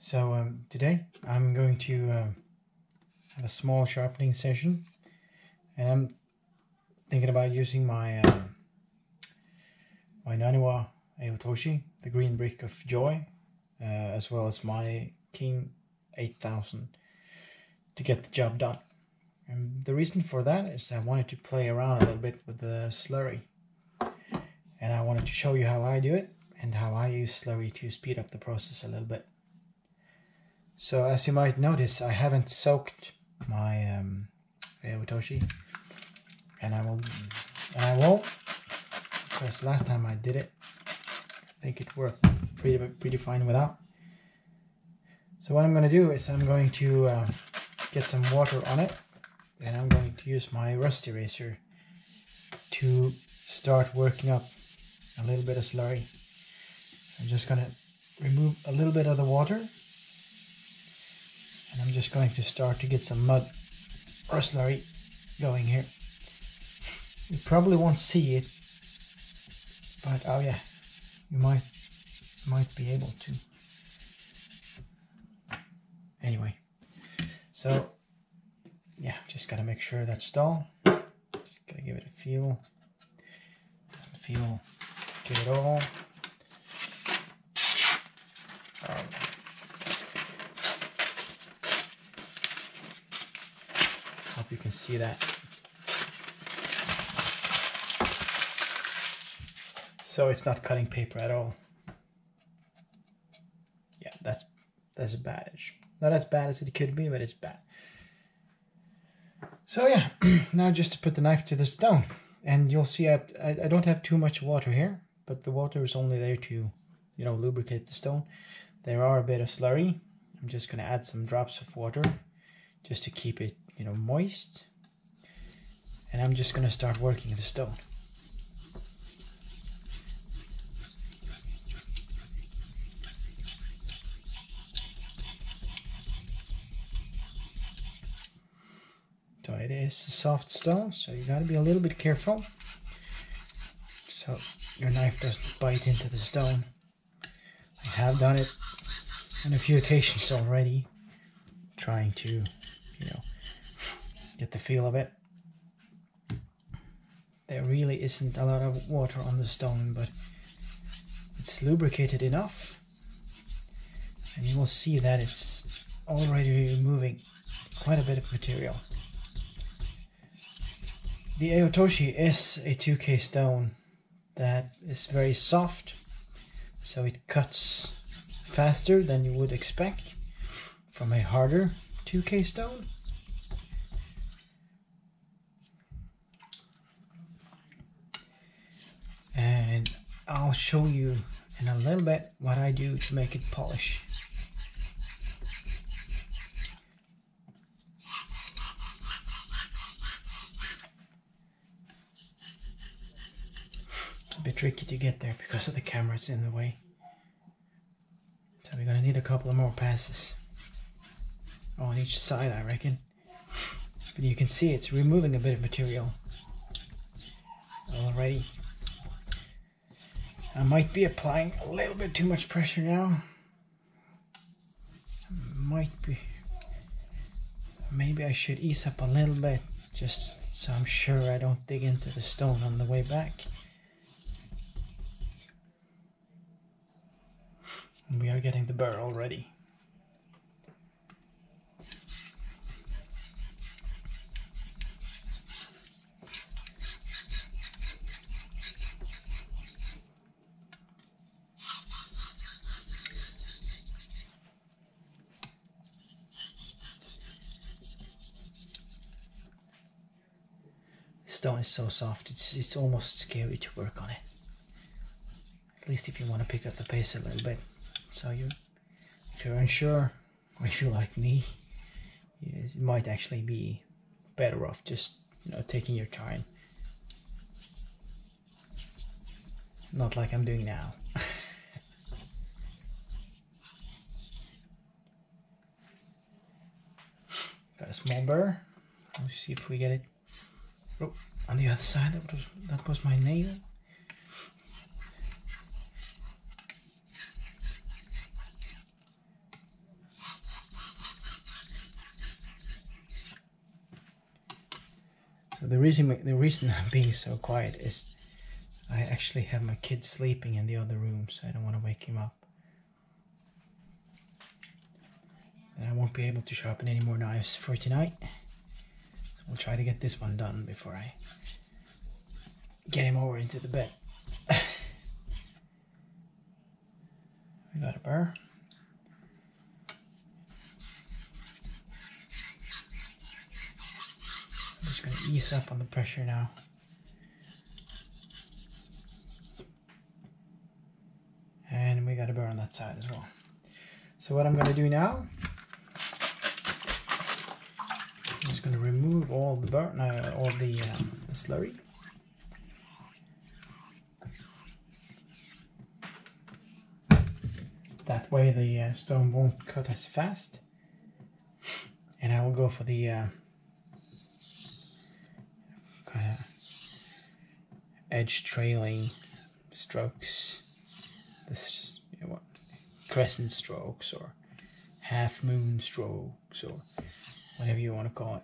Today I'm going to have a small sharpening session, and I'm thinking about using my my Naniwa Aotoshi, the green brick of joy, as well as my King 8000 to get the job done. And the reason for that is I wanted to play around a little bit with the Slurry, and I wanted to show you how I do it and how I use Slurry to speed up the process a little bit. So as you might notice, I haven't soaked my Aotoshi, and I won't, because last time I did it, I think it worked pretty fine without. So what I'm going to do is I'm going to get some water on it, and I'm going to use my rusty razor to start working up a little bit of Slurry. I'm just going to remove a little bit of the water, and I'm just going to start to get some mud or Slurry going here. You probably won't see it, but oh yeah, you might be able to. Anyway, so yeah, just gotta make sure that's dull. Just gotta give it a feel. Doesn't feel good at all. Hope you can see that. So it's not cutting paper at all. Yeah, that's a bad edge. Not as bad as it could be, but it's bad. So yeah, now just to put the knife to the stone, and you'll see I don't have too much water here, but the water is only there to, you know, lubricate the stone. There are a bit of Slurry. I'm just gonna add some drops of water just to keep it, you know, moist, and I'm just gonna start working the stone. So it is a soft stone, so you gotta be a little bit careful so your knife doesn't bite into the stone. I have done it on a few occasions already, trying to, you know, get the feel of it. There really isn't a lot of water on the stone, but it's lubricated enough, and you will see that it's already removing quite a bit of material. The Aotoshi is a 2K stone that is very soft, so it cuts faster than you would expect from a harder 2K stone. And I'll show you in a little bit what I do to make it polish. It's a bit tricky to get there because of the camera's in the way. So we're gonna need a couple of more passes on each side, I reckon. But you can see it's removing a bit of material already. I might be applying a little bit too much pressure now. Might be. Maybe I should ease up a little bit, just so I'm sure I don't dig into the stone on the way back. We are getting the burr already. Stone is so soft, it's almost scary to work on it. At least if you want to pick up the pace a little bit. So if you're unsure, or if you're like me, you might actually be better off just, you know, taking your time. Not like I'm doing now. Got a small burr. Let's see if we get it. Oh, on the other side, that was my nail. So the reason I'm being so quiet is I actually have my kid sleeping in the other room, so I don't want to wake him up. And I won't be able to sharpen any more knives for tonight. So we'll try to get this one done before I get him over into the bed. We got a burr. I'm just going to ease up on the pressure now. And we got a burr on that side as well. So what I'm going to do now, I'm just going to remove all the burr, all the slurry. That way the stone won't cut as fast. And I will go for the kind of edge trailing strokes. This, you know, what, crescent strokes or half moon strokes or whatever you want to call it.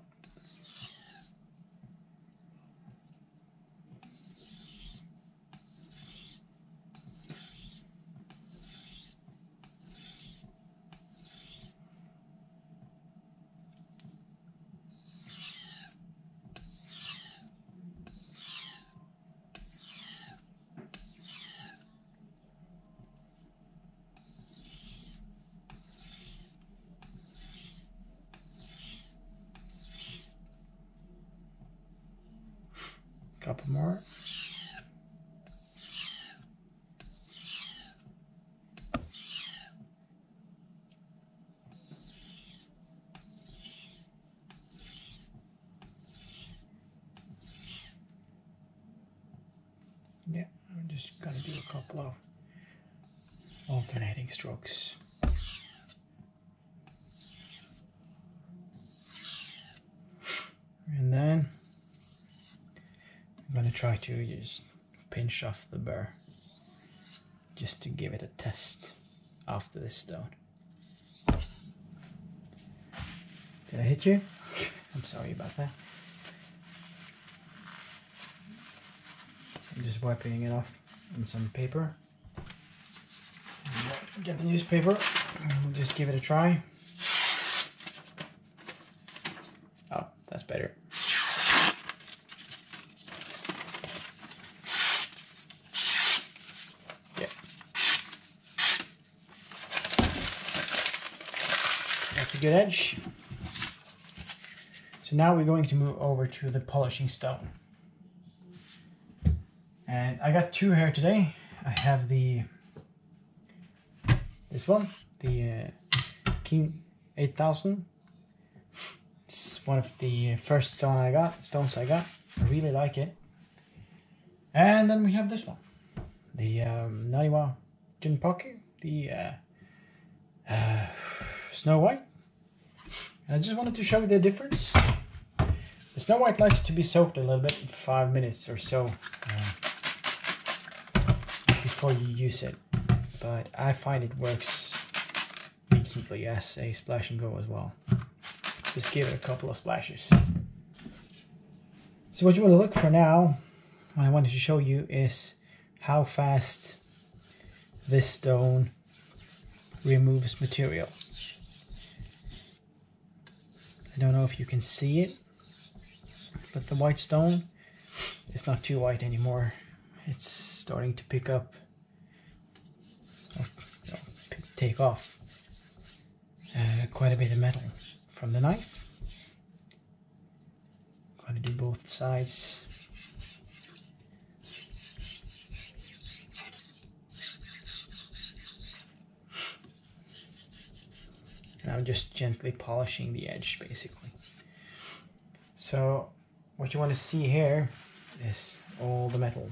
Couple more. Yeah, I'm just gonna do a couple of alternating strokes. And then I'm going to try to just pinch off the burr just to give it a test after this stone. Did I hit you? I'm sorry about that. I'm just wiping it off on some paper. Get the newspaper and we'll just give it a try. Oh, that's better. That's a good edge. So now we're going to move over to the polishing stone. And I got two here today. I have this one, the King 8000. It's one of the first stones I got. I really like it. And then we have this one, the Naniwa Aotoshi, the Snow White. And I just wanted to show you the difference. The Snow White likes to be soaked a little bit, 5 minutes or so before you use it. But I find it works decently as a splash and go as well. Just give it a couple of splashes. So what you want to look for now, what I wanted to show you, is how fast this stone removes material. I don't know if you can see it, but the white stone is not too white anymore. It's starting to pick up, or take off quite a bit of metal from the knife. I'm going to do both sides. And I'm just gently polishing the edge, basically. So what you want to see here is all the metal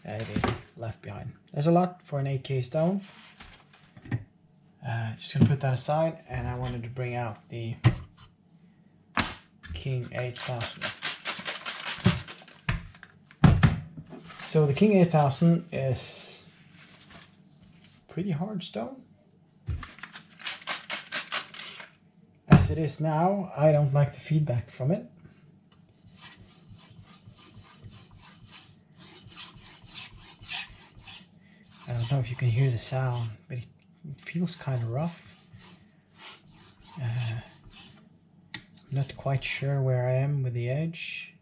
that is left behind. There's a lot for an 8K stone. Just gonna put that aside, and I wanted to bring out the King 8000. So the King 8000 is pretty hard stone. As it is now, I don't like the feedback from it. know if you can hear the sound, but it feels kind of rough. I'm not quite sure where I am with the edge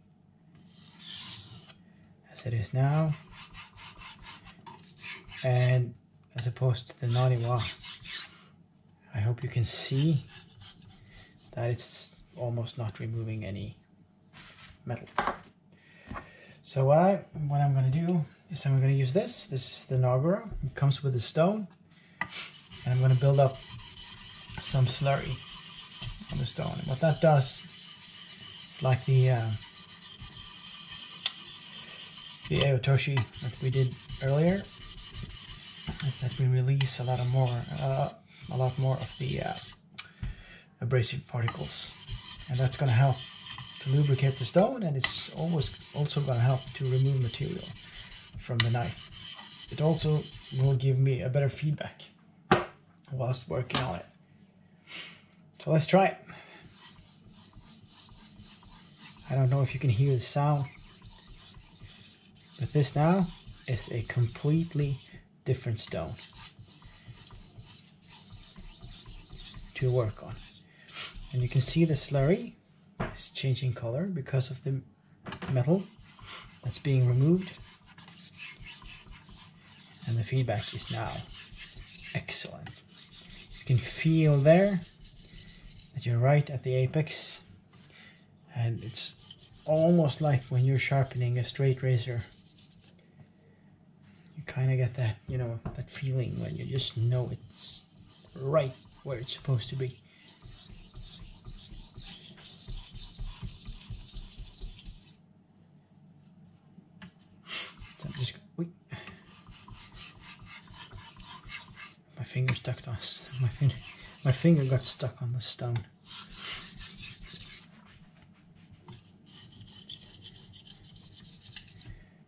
as it is now, and as opposed to the Naniwa, I hope you can see that it's almost not removing any metal. So what I'm going to do is I'm going to use this. This is the Nagura. It comes with the stone. And I'm going to build up some slurry on the stone. And what that does, it's like the Aotoshi that we did earlier, is that we release a lot more of the abrasive particles, and that's going to help to lubricate the stone, and it's also going to help to remove material from the knife. It also will give me a better feedback whilst working on it. So let's try it. I don't know if you can hear the sound, but this now is a completely different stone to work on. And you can see the slurry is changing color because of the metal that's being removed. And the feedback is now excellent. You can feel there that you're right at the apex, and it's almost like when you're sharpening a straight razor. You kind of get that, you know, that feeling when you just know it's right where it's supposed to be. So I'm just, my finger stuck on my finger got stuck on the stone.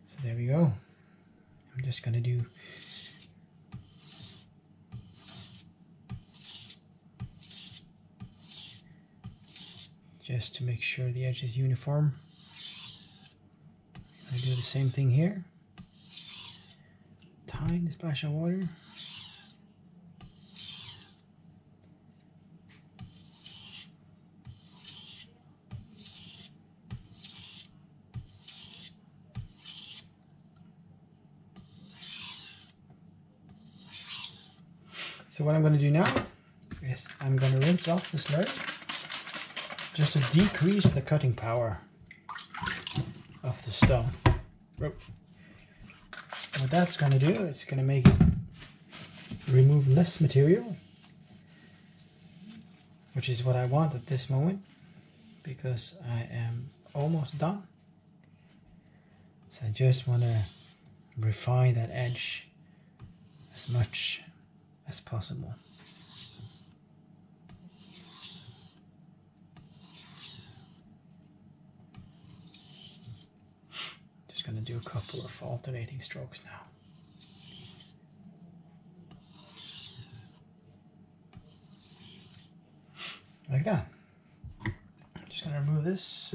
So there we go. I'm just gonna do just to make sure the edge is uniform. I do the same thing here. Tiny splash of water. So what I'm going to do now is I'm going to rinse off the slurry just to decrease the cutting power of the stone. What that's going to do is it's going to make it remove less material, which is what I want at this moment because I am almost done. So I just want to refine that edge as much as possible. Just going to do a couple of alternating strokes now. Like that. I'm just going to remove this.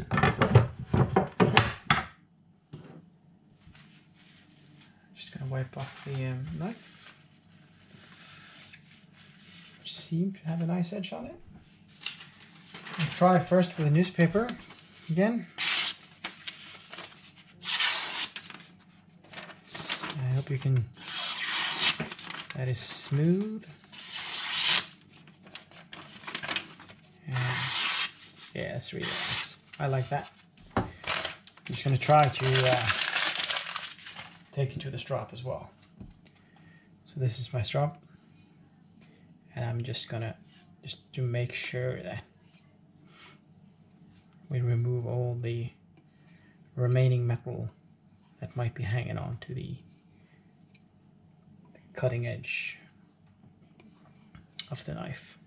Just going to wipe off the knife. Seem to have a nice edge on it. I'll try first with a newspaper again. I hope you can, that is smooth. And yeah, that's really nice. I like that. I'm just going to try to take it to the strop as well. So this is my strop. And I'm just gonna, to make sure that we remove all the remaining metal that might be hanging on to the cutting edge of the knife.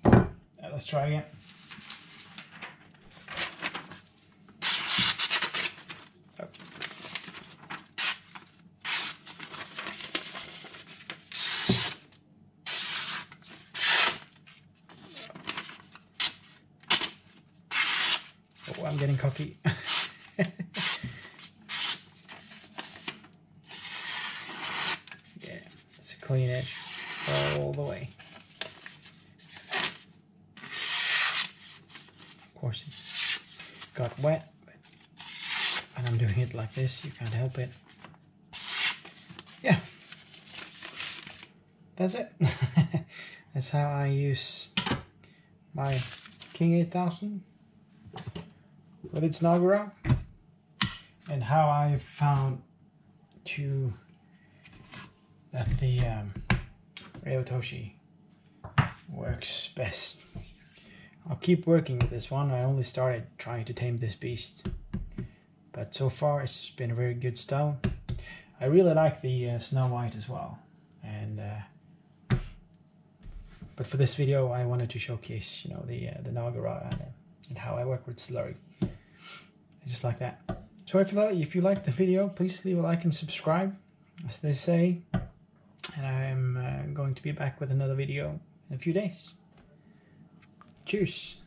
Now let's try again. Oh, I'm getting cocky. clean edge all the way. Of course it got wet, and I'm doing it like this, you can't help it. Yeah, that's it. That's how I use my King 8000 with its Naniwa, and how I found that the Aotoshi works best. I'll keep working with this one. I only started trying to tame this beast, but so far it's been a very good stone. I really like the Snow White as well, and but for this video I wanted to showcase, you know, the Naniwa and how I work with Slurry. Just like that. So if you like the video, please leave a like and subscribe, as they say. And I'm going to be back with another video in a few days. Cheers.